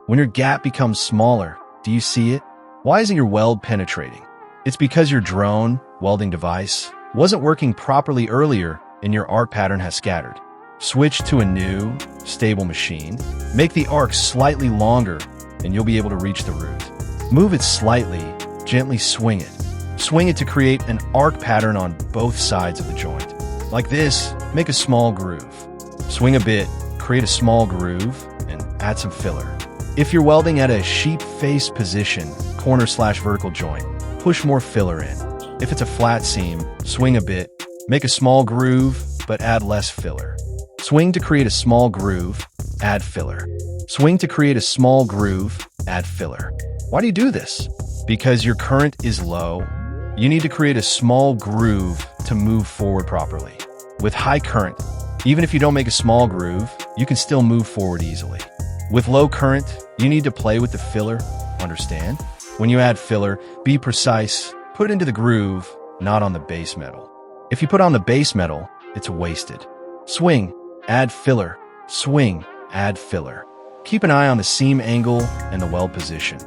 When your gap becomes smaller, do you see it? Why isn't your weld penetrating? It's because your drone, welding device, wasn't working properly earlier and your arc pattern has scattered. Switch to a new, stable machine. Make the arc slightly longer and you'll be able to reach the root. Move it slightly, gently swing it. Swing it to create an arc pattern on both sides of the joint. Like this, make a small groove. Swing a bit, create a small groove, and add some filler. If you're welding at a sheep face position, corner/vertical joint, push more filler in. If it's a flat seam, swing a bit, make a small groove, but add less filler. Swing to create a small groove, add filler. Swing to create a small groove, add filler. Why do you do this? Because your current is low. You need to create a small groove to move forward properly. With high current, even if you don't make a small groove, you can still move forward easily. With low current, you need to play with the filler, understand? When you add filler, be precise, put it into the groove, not on the base metal. If you put on the base metal, it's wasted. Swing, add filler, swing, add filler. Keep an eye on the seam angle and the weld position.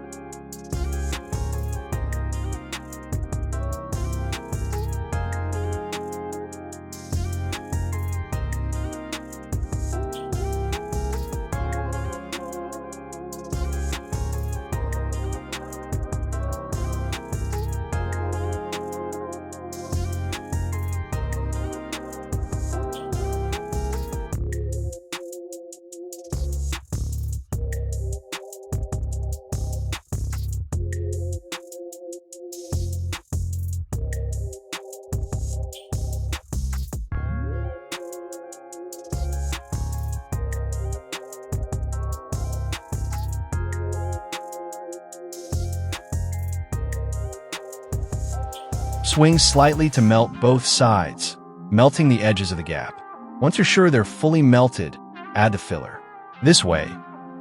Swing slightly to melt both sides, melting the edges of the gap. Once you're sure they're fully melted, add the filler. This way,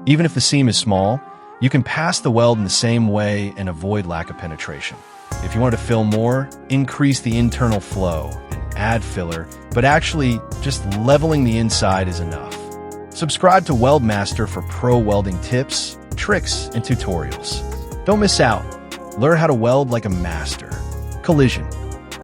even if the seam is small, you can pass the weld in the same way and avoid lack of penetration. If you want to fill more, increase the internal flow and add filler, but actually just leveling the inside is enough. Subscribe to Weld Master for pro welding tips, tricks, and tutorials. Don't miss out. Learn how to weld like a master. Collision.